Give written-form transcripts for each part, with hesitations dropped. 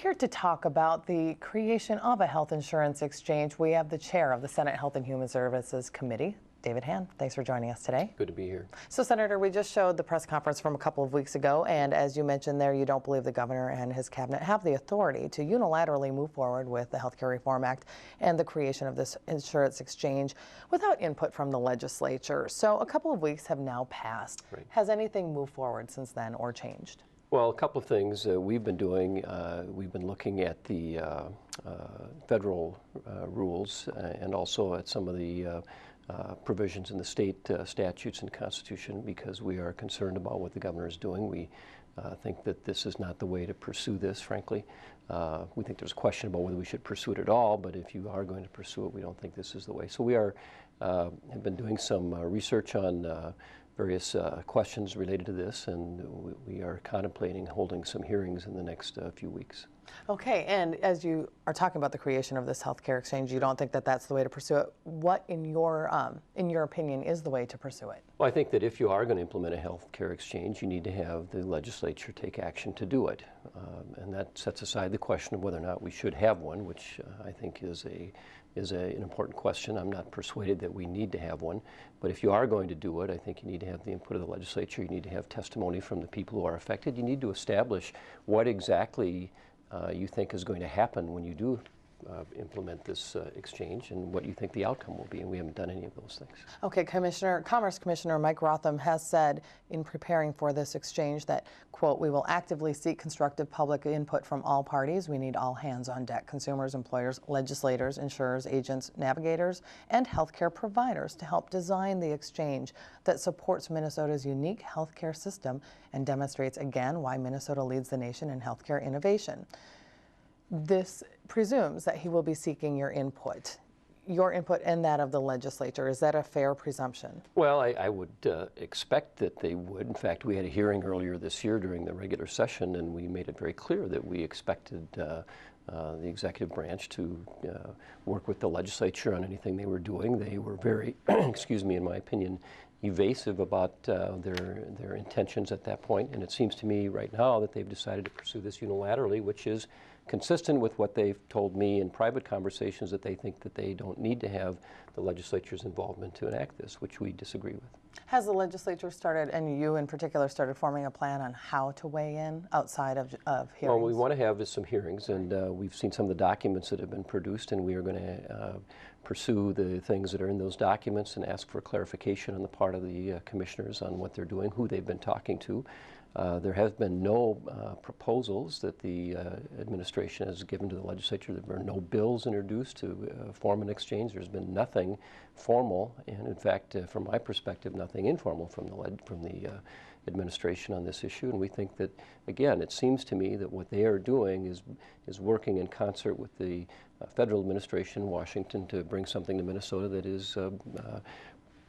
Here to talk about the creation of a health insurance exchange, we have the chair of the Senate Health and Human Services Committee, David Hann. Thanks for joining us today. Good to be here. So, Senator, we just showed the press conference from a couple of weeks ago, and as you mentioned there, you don't believe the governor and his cabinet have the authority to unilaterally move forward with the Healthcare Reform Act and the creation of this insurance exchange without input from the legislature. So a couple of weeks have now passed. Right. Has anything moved forward since then or changed? Well, a couple of things we've been doing. We've been looking at the federal rules and also at some of the provisions in the state statutes and Constitution, because we are concerned about what the governor is doing. We think that this is not the way to pursue this, frankly. We think there's a question about whether we should pursue it at all, but if you are going to pursue it, we don't think this is the way. So we have been doing some research on various questions related to this, and we are contemplating holding some hearings in the next few weeks. Okay, and as you are talking about the creation of this healthcare exchange, you don't think that that's the way to pursue it. What, in your opinion, is the way to pursue it? Well, I think that if you are going to implement a healthcare exchange, you need to have the legislature take action to do it, and that sets aside the question of whether or not we should have one, which I think is an important question. I'm not persuaded that we need to have one, but if you are going to do it, I think you need to have the input of the legislature. You need to have testimony from the people who are affected. You need to establish what exactly you think is going to happen when you do implement this exchange, and what you think the outcome will be, and we haven't done any of those things. Okay, Commerce Commissioner Mike Rotham has said in preparing for this exchange that, quote, "We will actively seek constructive public input from all parties. We need all hands on deck: consumers, employers, legislators, insurers, agents, navigators, and healthcare providers to help design the exchange that supports Minnesota's unique healthcare system and demonstrates again why Minnesota leads the nation in healthcare innovation." This presumes that he will be seeking your input and that of the legislature. Is that a fair presumption? Well, I would expect that they would. In fact, we had a hearing earlier this year during the regular session, and we made it very clear that we expected the executive branch to work with the legislature on anything they were doing. They were very, excuse me, in my opinion, evasive about their intentions at that point, and it seems to me right now that they've decided to pursue this unilaterally, which is consistent with what they've told me in private conversations, that they think that they don't need to have the legislature's involvement to enact this, which we disagree with. Has the legislature started, and you in particular, started forming a plan on how to weigh in outside of hearings? Well, what we want to have is some hearings, and we've seen some of the documents that have been produced, and we are going to pursue the things that are in those documents and ask for clarification on the part of the commissioners on what they're doing, who they've been talking to. There have been no proposals that the administration has given to the legislature. There were no bills introduced to form an exchange. There's been nothing formal, and in fact, from my perspective, nothing informal from the administration on this issue. And we think that, again, it seems to me that what they are doing is working in concert with the federal administration in Washington to bring something to Minnesota that is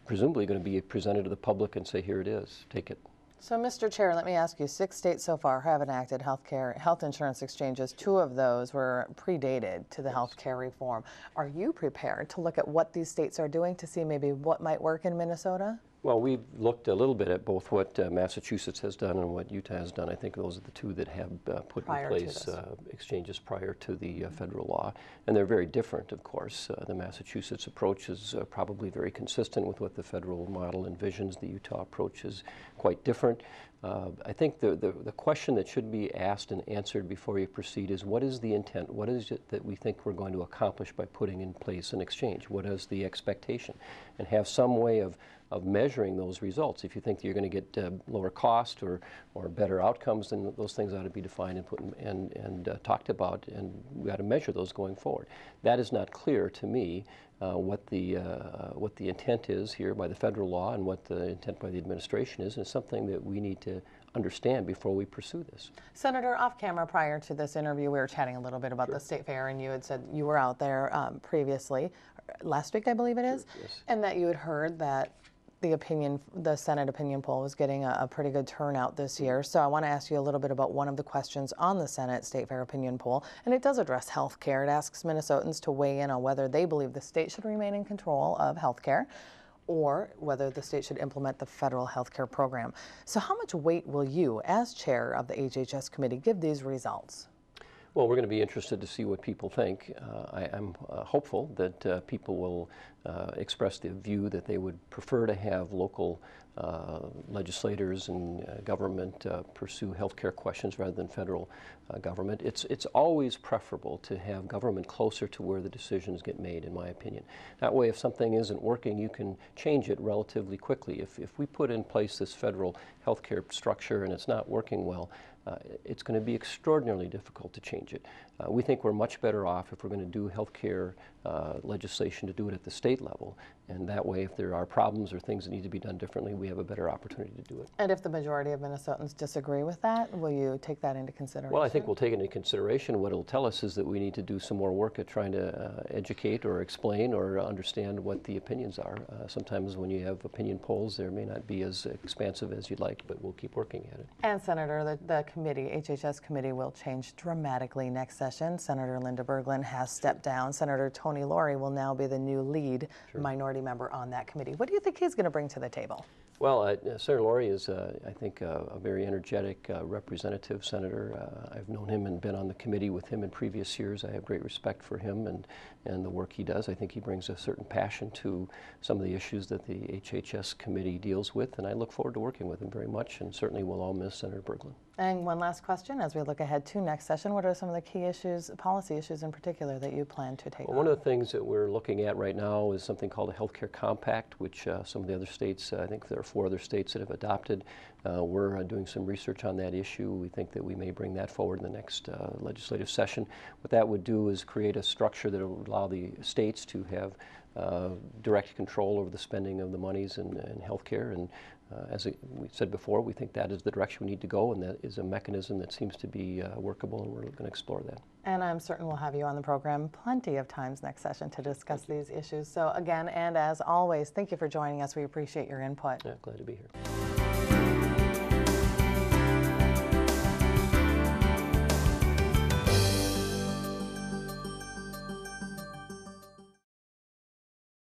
presumably going to be presented to the public and say, here it is, take it. So, Mr. Chair, let me ask you, 6 states so far have enacted health insurance exchanges. 2 of those were predated to the healthcare reform. Are you prepared to look at what these states are doing to see maybe what might work in Minnesota? Well, we've looked a little bit at both what Massachusetts has done and what Utah has done. I think those are the 2 that have put in place exchanges prior to the federal law. And they're very different, of course. The Massachusetts approach is probably very consistent with what the federal model envisions. The Utah approach is quite different. I think the question that should be asked and answered before you proceed is, what is the intent? What is it that we think we're going to accomplish by putting in place an exchange? What is the expectation? And have some way of measuring those results. If you think that you're going to get lower cost or better outcomes, then those things ought to be defined and put and talked about, and we ought to measure those going forward. That is not clear to me what the intent is here by the federal law and what the intent by the administration is, and it's something that we need to understand before we pursue this. Senator, off camera prior to this interview, we were chatting a little bit about the state fair, and you had said you were out there previously, last week I believe it is, yes. And that you had heard that the Senate opinion poll was getting a pretty good turnout this year. So I want to ask you a little bit about one of the questions on the Senate State Fair opinion poll, and it does address health care. It asks Minnesotans to weigh in on whether they believe the state should remain in control of health care or whether the state should implement the federal health care program. So how much weight will you, as chair of the HHS committee, give these results? Well, we're going to be interested to see what people think. I'm hopeful that people will express the view that they would prefer to have local legislators and government pursue healthcare questions rather than federal government. It's always preferable to have government closer to where the decisions get made, in my opinion. That way, if something isn't working, you can change it relatively quickly. If we put in place this federal healthcare structure and it's not working well, it's going to be extraordinarily difficult to change it. We think we're much better off if we're going to do healthcare legislation to do it at the state level. And that way, if there are problems or things that need to be done differently, we have a better opportunity to do it. And if the majority of Minnesotans disagree with that, will you take that into consideration? Well, I think we'll take it into consideration. What it'll tell us is that we need to do some more work at trying to educate or explain or understand what the opinions are. Sometimes when you have opinion polls, they may not be as expansive as you'd like, but we'll keep working at it. And Senator, the committee, HHS committee, will change dramatically next session. Senator Linda Berglund has stepped down. Senator Tony Laurie will now be the new lead minority member on that committee. What do you think he's going to bring to the table? Well, Senator Laurie is, I think, a very energetic representative senator. I've known him and been on the committee with him in previous years. I have great respect for him and the work he does. I think he brings a certain passion to some of the issues that the HHS committee deals with, and I look forward to working with him very much, and certainly we'll all miss Senator Berglund. And one last question as we look ahead to next session. What are some of the key issues, policy issues in particular, that you plan to take on? One of the things that we're looking at right now is something called a healthcare compact, which some of the other states, I think there are 4 other states that have adopted. We're doing some research on that issue. We think that we may bring that forward in the next legislative session. What that would do is create a structure that would allow the states to have direct control over the spending of the monies in healthcare. And as we said before, we think that is the direction we need to go, and that is a mechanism that seems to be workable, and we're going to explore that. And I'm certain we'll have you on the program plenty of times next session to discuss these issues. So again, and as always, thank you for joining us. We appreciate your input. Yeah, glad to be here.